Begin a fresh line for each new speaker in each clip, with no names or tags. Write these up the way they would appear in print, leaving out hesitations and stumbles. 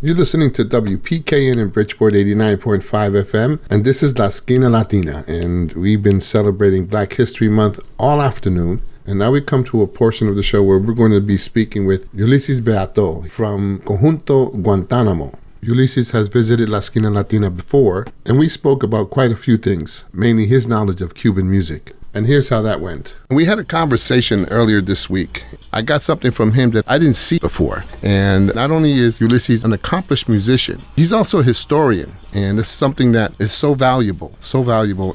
You're listening to WPKN in Bridgeport 89.5 FM, and this is La Esquina Latina, and we've been celebrating Black History Month all afternoon. And now we come to a portion of the show where we're going to be speaking with Ulises Beato from Conjunto Guantánamo. Ulises has visited La Esquina Latina before, and we spoke about quite a few things, mainly his knowledge of Cuban music. And here's how that went. We had a conversation earlier this week. I got something from him that I didn't see before. And not only is Ulises an accomplished musician, he's also a historian. And it's something that is so valuable.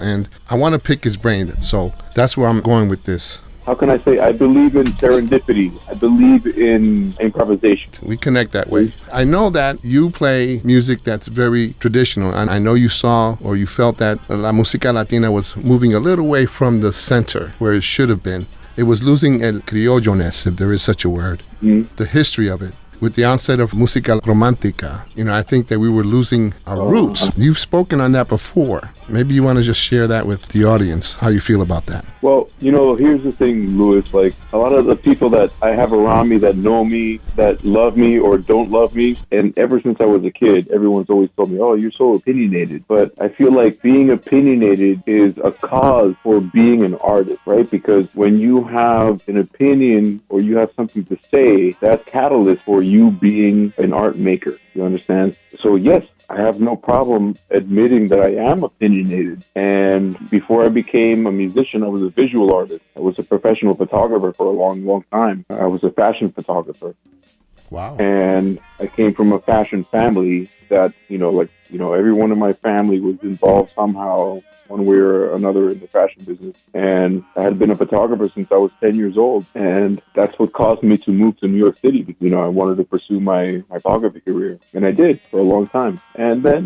And I want to pick his brain. So that's where I'm going with this.
How can I say? I believe in serendipity. I believe in improvisation.
We connect that way. I know that you play music that's very traditional, and I know you saw or you felt that La Música Latina was moving a little away from the center where it should have been. It was losing el criollones, if there is such a word, the history of it. With the onset of música romántica, I think that we were losing our roots. You've spoken on that before. Maybe you want to just share that with the audience, how you feel about that.
Well, here's the thing, Louis. Like, a lot of the people that I have around me that know me, that love me or don't love me, and ever since I was a kid, everyone's always told me, oh, you're so opinionated. But I feel like being opinionated is a cause for being an artist, right? Because when you have an opinion or you have something to say, that's catalyst for you being an art maker. You understand? So yes, I have no problem admitting that I am opinionated. And before I became a musician, I was a visual artist. I was a professional photographer for a long, long time. I was a fashion photographer.
Wow.
And I came from a fashion family that, everyone in my family was involved somehow, one way or another, in the fashion business. And I had been a photographer since I was 10 years old. And that's what caused me to move to New York City because, I wanted to pursue my photography career. And I did for a long time. And then,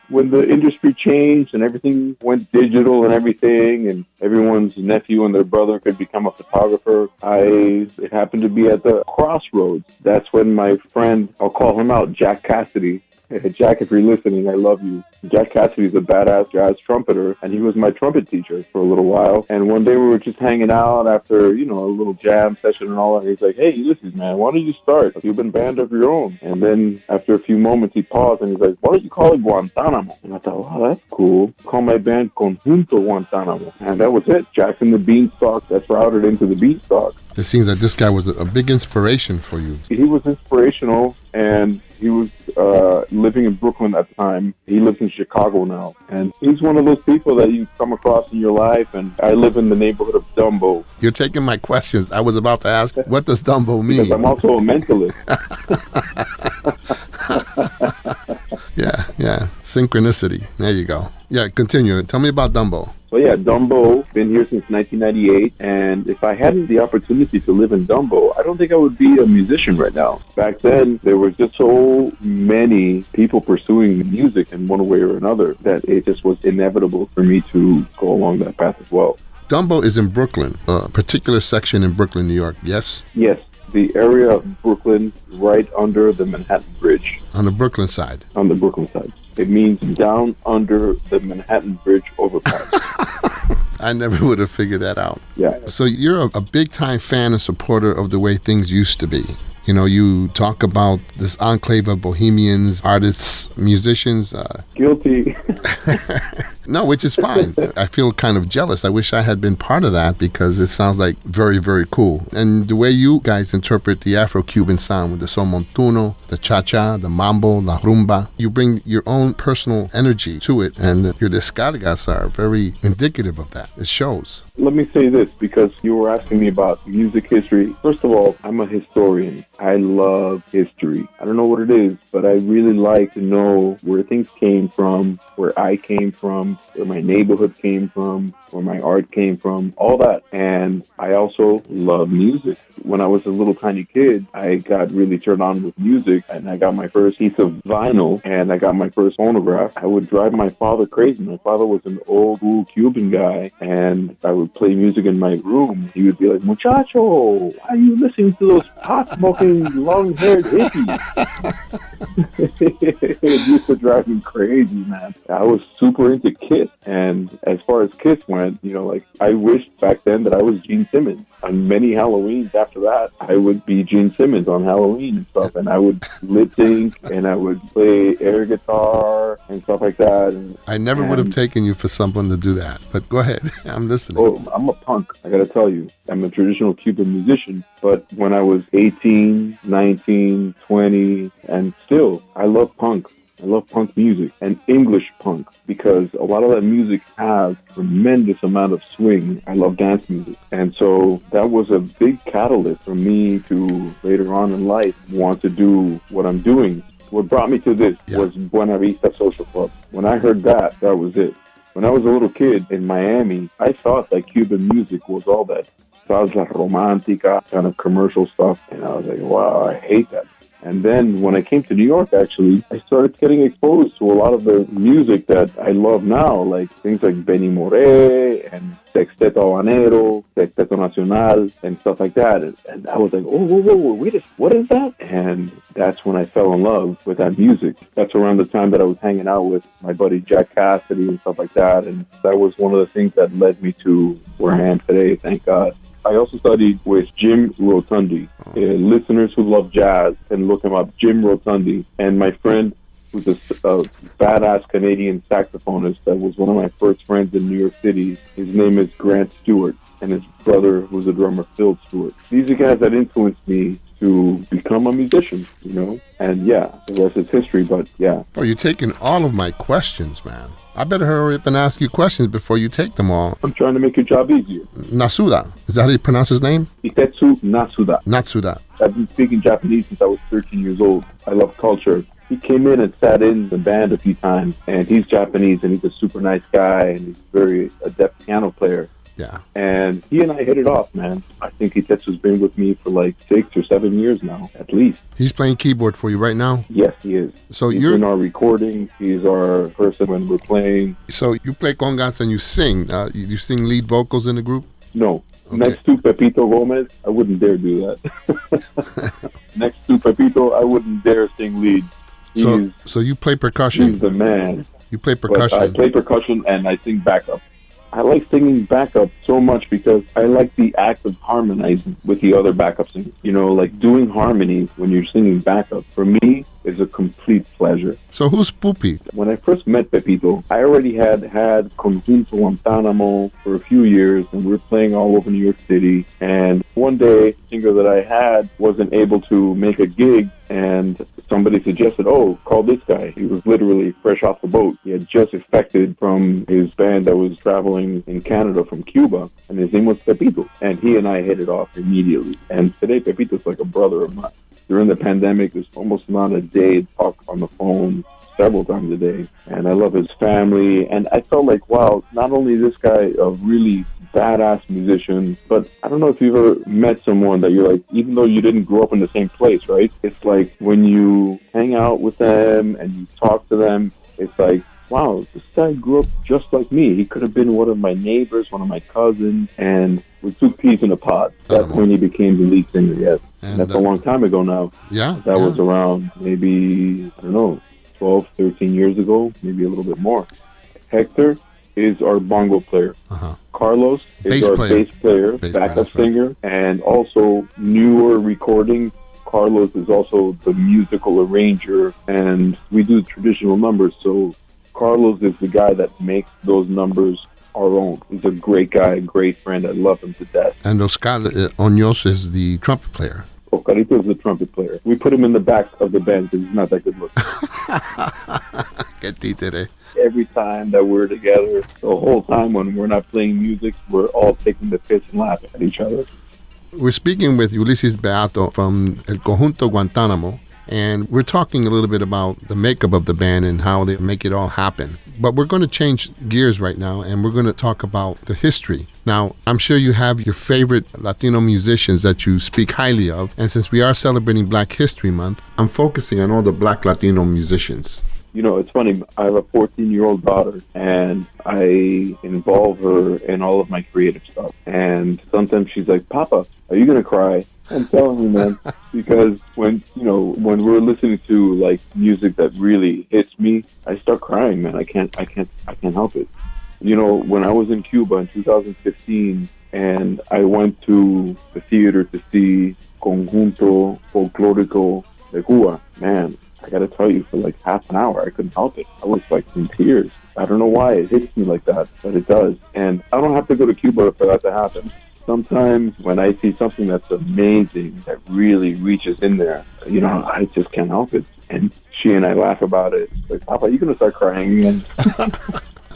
when the industry changed and everything went digital and everything, and everyone's nephew and their brother could become a photographer, it happened to be at the crossroads. That's when my friend, I'll call him out, Jack Cassidy. Hey, Jack, if you're listening, I love you. Jack Cassidy's a badass jazz trumpeter, and he was my trumpet teacher for a little while. And one day we were just hanging out after, a little jam session and all that. And he's like, hey, Ulysses, man, why don't you start a Cuban band of your own? And then after a few moments, he paused and he's like, why don't you call it Guantánamo? And I thought, wow, that's cool. Call my band Conjunto Guantánamo. And that was it. Jack and the Beanstalk, that's routed into the Beanstalk.
It seems that this guy was a big inspiration for you.
He was inspirational, and he was living in Brooklyn at the time. He lives in Chicago now. And he's one of those people that you come across in your life. And I live in the neighborhood of Dumbo.
You're taking my questions. I was about to ask, what does Dumbo mean?
Because I'm also a mentalist.
Yeah. Synchronicity. There you go. Yeah, continue. Tell me about Dumbo.
So yeah, Dumbo, been here since 1998, and if I hadn't the opportunity to live in Dumbo, I don't think I would be a musician right now. Back then, there was just so many people pursuing music in one way or another that it just was inevitable for me to go along that path as well.
Dumbo is in Brooklyn, a particular section in Brooklyn, New York, yes?
Yes, the area of Brooklyn right under the Manhattan Bridge.
On the Brooklyn side?
On the Brooklyn side. It means down under the Manhattan Bridge overpass.
I never would have figured that out.
Yeah.
So you're a big-time fan and supporter of the way things used to be. You talk about this enclave of bohemians, artists, musicians.
Guilty.
No, which is fine. I feel kind of jealous. I wish I had been part of that because it sounds like very, very cool. And the way you guys interpret the Afro-Cuban sound with the son montuno, the cha-cha, the mambo, la rumba, you bring your own personal energy to it. And your descargas are very indicative of that. It shows.
Let me say this, because you were asking me about music history. First of all, I'm a historian. I love history. I don't know what it is, but I really like to know where things came from, where I came from, where my neighborhood came from, where my art came from, all that. And I also love music. When I was a little tiny kid, I got really turned on with music, and I got my first piece of vinyl, and I got my first phonograph. I would drive my father crazy. My father was an old school Cuban guy, and I would play music in my room. He would be like, muchacho, why are you listening to those pot-smoking, long-haired hippies? It used to drive me crazy, man. I was super into Kiss, and as far as Kiss went, went, like I wished back then that I was Gene Simmons. On many Halloweens after that, I would be Gene Simmons on Halloween and stuff, and I would lip sync and I would play air guitar and stuff like that.
I never would have taken you for someone to do that, but go ahead. I'm listening.
Oh, I'm a punk. I gotta tell you, I'm a traditional Cuban musician, but when I was 18, 19, 20, and still, I love punk. I love punk music and English punk because a lot of that music has tremendous amount of swing. I love dance music. And so that was a big catalyst for me to later on in life want to do what I'm doing. What brought me to this was Buena Vista Social Club. When I heard that was it. When I was a little kid in Miami, I thought that Cuban music was all that salsa romantica kind of commercial stuff. And I was like, wow, I hate that. And then when I came to New York, actually, I started getting exposed to a lot of the music that I love now, like things like Benny Moré and Sexteto Habanero, Sexteto Nacional, and stuff like that. And I was like, oh, whoa, wait, what is that? And that's when I fell in love with that music. That's around the time that I was hanging out with my buddy Jack Cassidy and stuff like that. And that was one of the things that led me to where I am today, thank God. I also studied with Jim Rotundi. Listeners who love jazz can look him up, Jim Rotundi. And my friend, who's a badass Canadian saxophonist that was one of my first friends in New York City, his name is Grant Stewart, and his brother, who's a drummer, Phil Stewart. These are guys that influenced me to become a musician, And the rest is history, but yeah.
Oh, you're taking all of my questions, man. I better hurry up and ask you questions before you take them all.
I'm trying to make your job easier.
Nasuda. Is that how you pronounce his name?
Itetsu Nasuda.
Natsuda.
I've been speaking Japanese since I was 13 years old. I love culture. He came in and sat in the band a few times, and he's Japanese, and he's a super nice guy, and he's a very adept piano player.
Yeah.
And he and I hit it off, man. I think Itetsu's been with me for like 6 or 7 years now, at least.
He's playing keyboard for you right now?
Yes, he is.
So
he's in our recording. He's our person when we're playing.
So you play congas and you sing. You sing lead vocals in the group?
No. Okay. Next to Pepito Gomez, I wouldn't dare do that. Next to Pepito, I wouldn't dare sing lead.
So you play percussion?
He's the man.
You play percussion?
But I play percussion and I sing backup. I like singing backup so much because I like the act of harmonizing with the other backup singers. Like doing harmonies when you're singing backup, for me, is a complete pleasure.
So who's Pupi?
When I first met Pepito, I already had Conjunto Guantánamo for a few years, and we were playing all over New York City. And one day, the singer that I had wasn't able to make a gig, and somebody suggested, call this guy. He was literally fresh off the boat. He had just defected from his band that was traveling in Canada from Cuba, and his name was Pepito. And he and I hit it off immediately. And today, Pepito's like a brother of mine. During the pandemic, there's almost not a day talk on the phone several times a day. And I love his family. And I felt like, wow, not only is this guy a really badass musician, but I don't know if you've ever met someone that you're like, even though you didn't grow up in the same place, right? It's like when you hang out with them and you talk to them, it's like, wow, this guy grew up just like me. He could have been one of my neighbors, one of my cousins, and we two peas in a pod. That's when he became the lead singer, yes. And that's a long time ago now.
Yeah.
That was around maybe, 12, 13 years ago, maybe a little bit more. Hector is our bongo player.
Uh-huh.
Carlos is bass player, backup singer, and also newer recording. Carlos is also the musical arranger, and we do traditional numbers, so Carlos is the guy that makes those numbers our own. He's a great guy, a great friend. I love him to death.
And Oscar Oños is the trumpet player.
Oscarito is the trumpet player. We put him in the back of the band because he's not that good looking. Every time that we're together, the whole time when we're not playing music, we're all taking the piss and laughing at each other.
We're speaking with Ulises Beato from El Conjunto Guantánamo. And we're talking a little bit about the makeup of the band and how they make it all happen. But we're going to change gears right now, and we're going to talk about the history. Now, I'm sure you have your favorite Latino musicians that you speak highly of. And since we are celebrating Black History Month, I'm focusing on all the Black Latino musicians.
It's funny. I have a 14-year-old daughter, and I involve her in all of my creative stuff. And sometimes she's like, "Papa, are you going to cry?" I'm telling you, man, because when we're listening to like music that really hits me, I start crying, man. I can't help it. You know, when I was in Cuba in 2015 and I went to the theater to see Conjunto Folclórico de Cuba, man, I gotta tell you, for like half an hour, I couldn't help it. I was like in tears. I don't know why it hits me like that, but it does. And I don't have to go to Cuba for that to happen. Sometimes when I see something that's amazing, that really reaches in there, you know, I just can't help it. And she and I laugh about it. It's like, Papa, you gonna start crying again?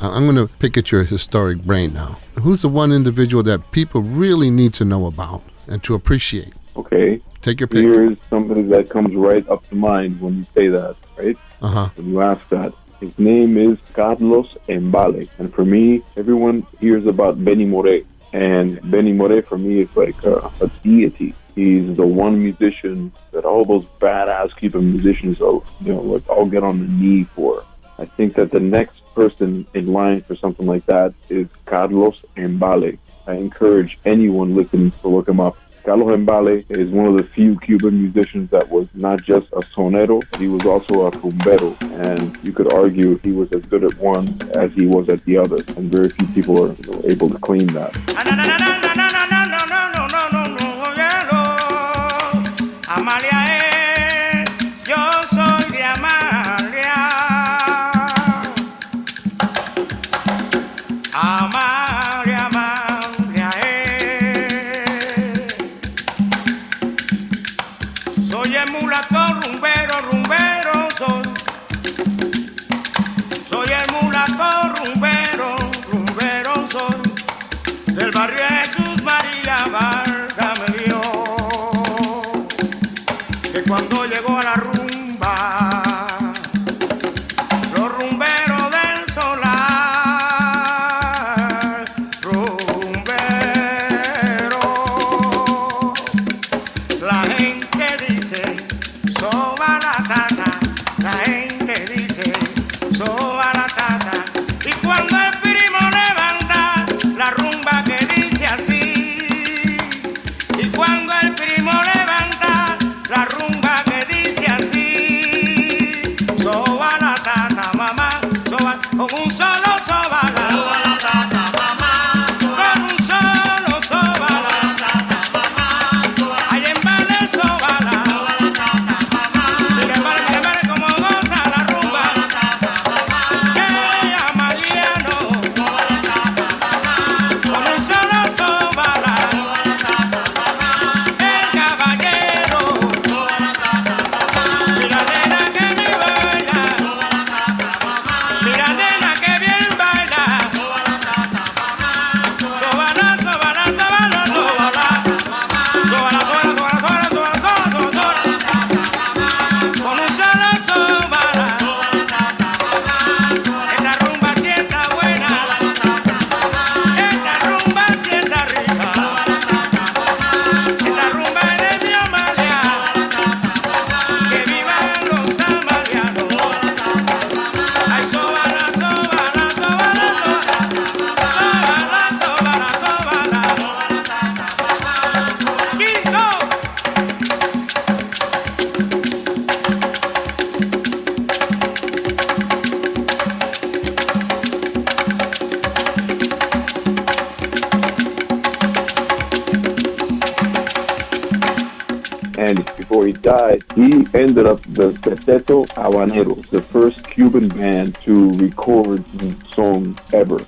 I'm going to pick at your historic brain now. Who's the one individual that people really need to know about and to appreciate?
Okay.
Take your pick.
Here's somebody that comes right up to mind when you say that, right?
Uh-huh.
When you ask that. His name is Carlos Embale. And for me, everyone hears about Benny Moré. And Benny Moré, for me, is like a deity. He's the one musician that all those badass Cuban musicians, you know, like all get on the knee for. I think that the next person in line for something like that is Carlos Embale. I encourage anyone listening to look him up. Carlos Embale is one of the few Cuban musicians that was not just a sonero, he was also a rumbero. And you could argue he was as good at one as he was at the other. And very few people are able to claim that.
Cuando llegó a la rumba, los rumberos del solar, rumbero, la gente dice, soba la tata, la gente dice, soba la tata, y cuando el primo levanta la rumba que dice así, y cuando el primo levanta la rumba que dice así, soba la tata, mamá, soba, con un solo soba la tata, mamá, con un solo soba la tata, mamá, ahí en vale soba la tata, mamá, mire vale como goza la rumba, que amaliano, soba la tata, mamá, con un solo soba la tata, mamá, el caballero. Mira nena que me baila, mira nena que bien baila, sobala, sobala, sobala, sobala, con un solo sobala, esta rumba sí está buena, esta rumba sí está rica, esta rumba es de mi Amalia. Que vivan los amalianos. Ay, sobala, sobala, sobala, sobala, sobala, sobala. Quito.
And before he died, he ended up the Sexteto Habaneros, the first Cuban band to record the song ever.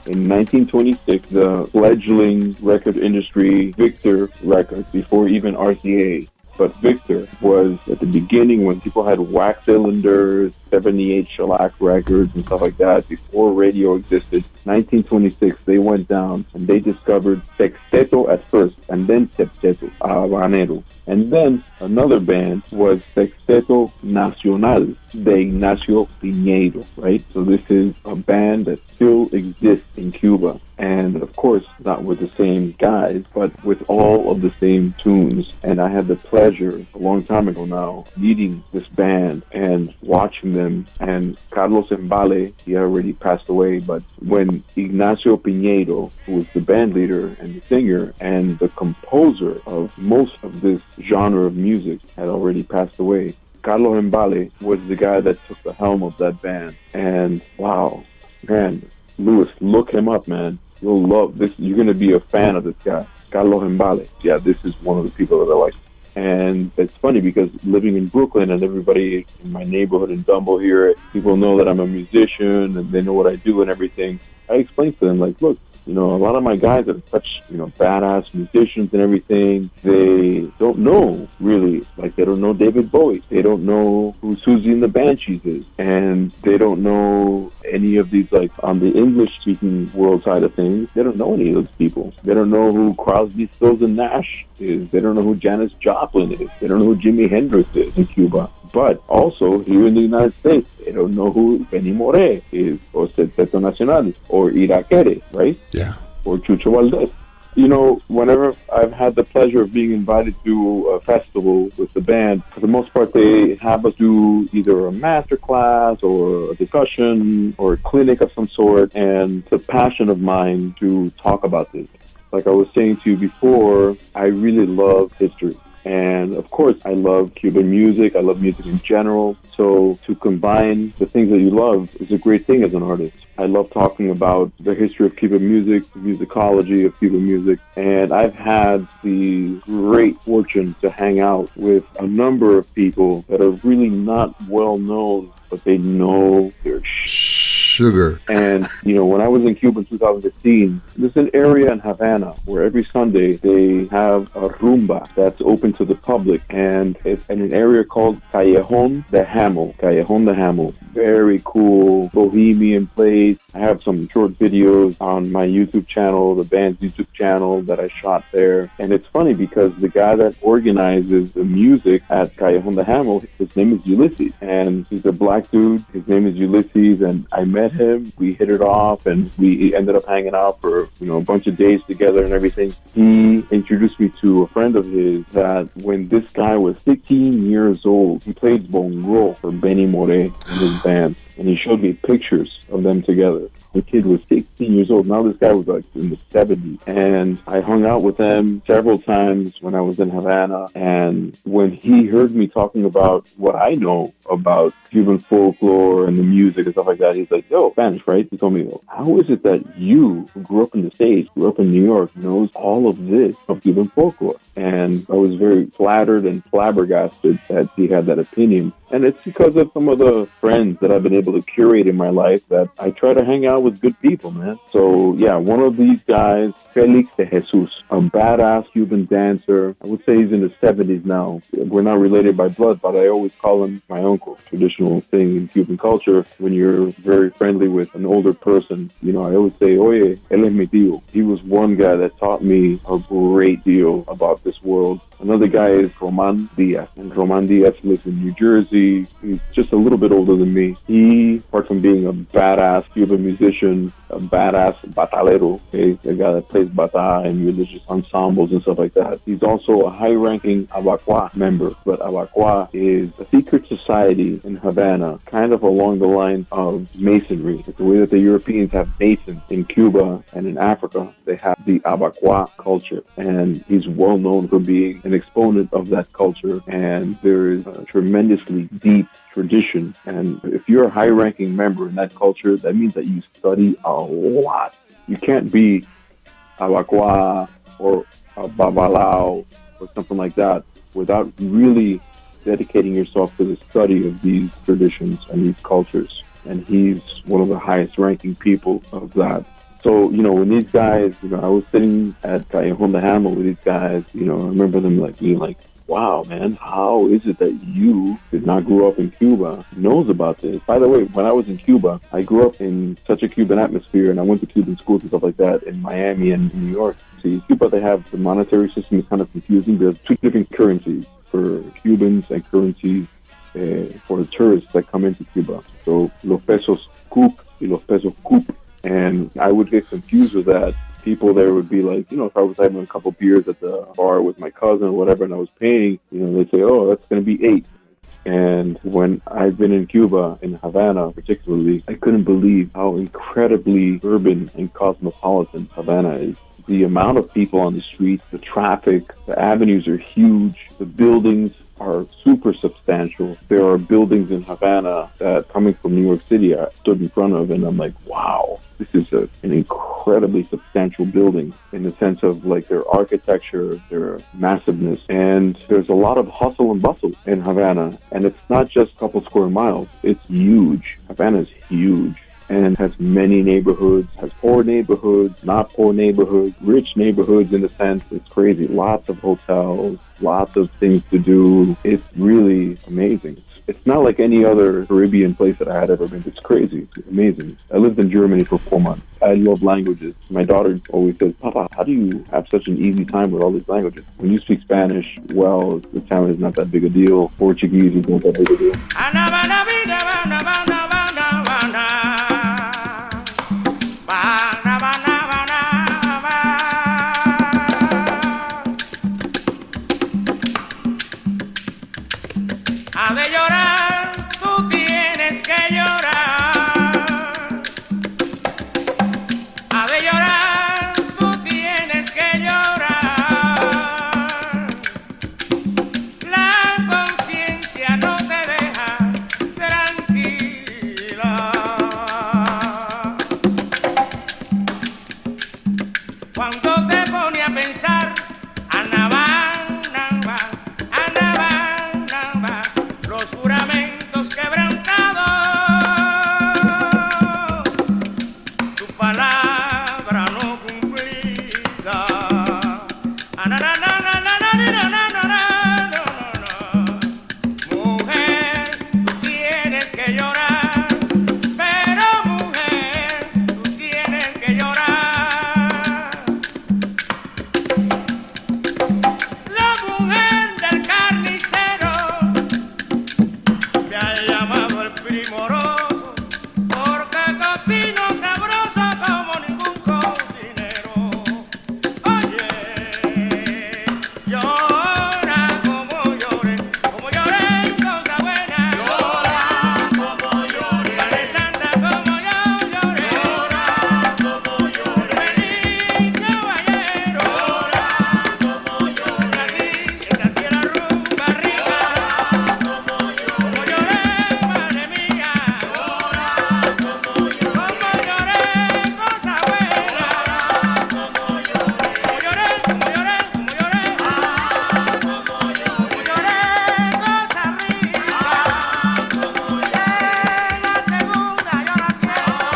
In 1926, the fledgling record industry, Victor Records, before even RCA, but Victor was at the beginning when people had wax cylinders, 78 shellac records and stuff like that, before radio existed. 1926, they went down and they discovered Sexteto at first, and then Septeto Habanero. And then another band was Sexteto Nacional de Ignacio Piñeiro, right? So this is a band that still exists in Cuba. And of course, not with the same guys, but with all of the same tunes. And I had the pleasure, a long time ago now, meeting this band and watching them. And Carlos Embale, he already passed away, but when Ignacio Piñeiro, who was the band leader and the singer and the composer of most of this genre of music, had already passed away, Carlos Embale was the guy that took the helm of that band. And wow, man, Luis, look him up, man. You'll love this. You're going to be a fan of this guy, Carlos Mbale. Yeah, this is one of the people that I like. And it's funny because living in Brooklyn and everybody in my neighborhood in Dumbo here, people know that I'm a musician and they know what I do and everything. I explain to them, like, look, you know, a lot of my guys that are such, you know, badass musicians and everything, they don't know, really. Like, they don't know David Bowie. They don't know who Susie and the Banshees is. And they don't know any of these, like, on the English-speaking world side of things, they don't know any of those people. They don't know who Crosby, Stills, and Nash is. They don't know who Janis Joplin is. They don't know who Jimi Hendrix is in Cuba. But also, here in the United States, they don't know who Benny Moré is, or Sexteto Nacional, or Irakere, right?
Yeah.
Or Chucho Valdez. You know, whenever I've had the pleasure of being invited to a festival with the band, for the most part, they have us do either a master class or a discussion or a clinic of some sort, and it's a passion of mine to talk about this. Like I was saying to you before, I really love history. And of course, I love Cuban music. I love music in general. So to combine the things that you love is a great thing as an artist. I love talking about the history of Cuban music, the musicology of Cuban music. And I've had the great fortune to hang out with a number of people that are really not well known, but they know their
sugar.
And, you know, when I was in Cuba in 2015, there's an area in Havana where every Sunday they have a rumba that's open to the public. And it's in an area called Callejón de Hamel. Callejón de Hamel. Very cool, bohemian place. I have some short videos on my YouTube channel, the band's YouTube channel that I shot there. And it's funny because the guy that organizes the music at Callejón de Hamel, his name is Ulises. And he's a black dude. His name is Ulises. And I met him. We hit it off. And we ended up hanging out for, you know, a bunch of days together and everything. He introduced me to a friend of his that when this guy was 16 years old, he played bongo for Benny Moré and his band. And he showed me pictures of them together. The kid was 16 years old. Now this guy was like in the 70s. And I hung out with him several times when I was in Havana. And when he heard me talking about what I know about Cuban folklore and the music and stuff like that, he's like, yo, Spanish, right? He told me, how is it that you, who grew up in the States, grew up in New York, knows all of this of Cuban folklore? And I was very flattered and flabbergasted that he had that opinion. And it's because of some of the friends that I've been able to curate in my life that I try to hang out with good people, man. So, yeah, one of these guys, Felix de Jesus, a badass Cuban dancer. I would say he's in his 70s now. We're not related by blood, but I always call him my uncle. Traditional thing in Cuban culture, when you're very friendly with an older person, you know, I always say, oye, él es mi tío. He was one guy that taught me a great deal about this world. Another guy is Roman Diaz, and Roman Diaz lives in New Jersey. He's just a little bit older than me. He, apart from being a badass Cuban musician, a badass batalero, okay, a guy that plays bata and religious ensembles and stuff like that. He's also a high-ranking Abacua member, but Abacua is a secret society in Havana, kind of along the lines of Masonry. It's the way that the Europeans have Masons in Cuba and in Africa. They have the Abacua culture, and he's well known for being an exponent of that culture, and there is a tremendously deep tradition. And if you're a high-ranking member in that culture, that means that you study a lot. You can't be Abacua or a Babalao or something like that without really dedicating yourself to the study of these traditions and these cultures. And he's one of the highest-ranking people of that. So, you know, when these guys, you know, I was sitting at Callejón de Hamel with these guys, you know, I remember them like being like, wow, man, how is it that you did not grow up in Cuba, knows about this? By the way, when I was in Cuba, I grew up in such a Cuban atmosphere, and I went to Cuban schools and stuff like that in Miami and New York. See, in Cuba, they have the monetary system is kind of confusing. There's two different currencies for Cubans and currencies for the tourists that come into Cuba. So, los pesos CUC y los pesos CUP. And I would get confused with that. People there would be like, you know, if I was having a couple beers at the bar with my cousin or whatever, and I was paying, you know, they'd say, oh, that's going to be 8. And when I've been in Cuba, in Havana particularly, I couldn't believe how incredibly urban and cosmopolitan Havana is. The amount of people on the streets, the traffic, the avenues are huge, the buildings are super substantial. There are buildings in Havana that, coming from New York City, I stood in front of, and I'm like, wow, this is an incredibly substantial building in the sense of like their architecture, their massiveness. And there's a lot of hustle and bustle in Havana. And it's not just a couple square miles. It's huge. Havana is huge and has many neighborhoods, has poor neighborhoods, not poor neighborhoods, rich neighborhoods in a sense. It's crazy. Lots of hotels, lots of things to do. It's really amazing. It's not like any other Caribbean place that I had ever been. It's crazy. It's amazing. I lived in Germany for 4 months. I love languages. My daughter always says, Papa, how do you have such an easy time with all these languages? When you speak Spanish, well, Italian is not that big a deal. Portuguese is not that big a deal.
Ha de llorar, tú tienes que llorar. Ha de llorar, tú tienes que llorar. La conciencia no te deja tranquila. Cuando te pone a pensar, los juramentos quebrantados, tu palabra no cumplida. Mujer, tú tienes que llorar, pero mujer, tú tienes que llorar. La mujer del carnicero me ha llamado el primoroso, porque cocino sabroso como ningún cocinero. Oye, llora como llore en cosa buena. Llora como llore, Madre Santa, como yo lloré. Llora como llore, feliz caballero. Llora como llore, esta sí es la rumba rica. Como lloré, madre mía, como lloré, cosa buena, como lloré, como lloré, como lloré, cosa rica, la segunda yo la siento,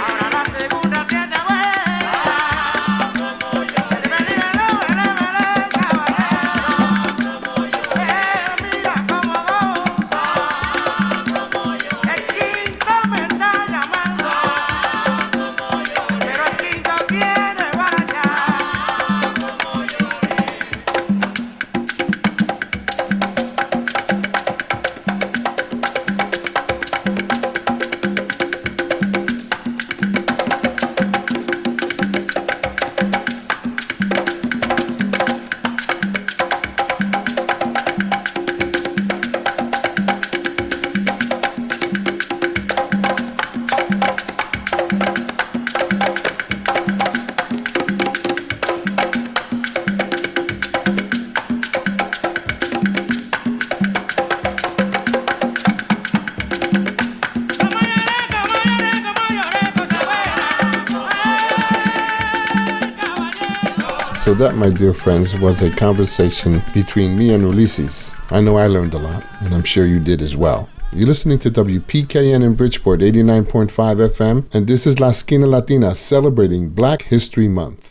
ahora la segunda siente buena, mira cómo goza. El quinto me está llamando, pero el quinto viene guaracha.
So that, my dear friends, was a conversation between me and Ulises. I know I learned a lot, and I'm sure you did as well. You're listening to WPKN in Bridgeport, 89.5 FM, and this is La Esquina Latina, celebrating Black History Month.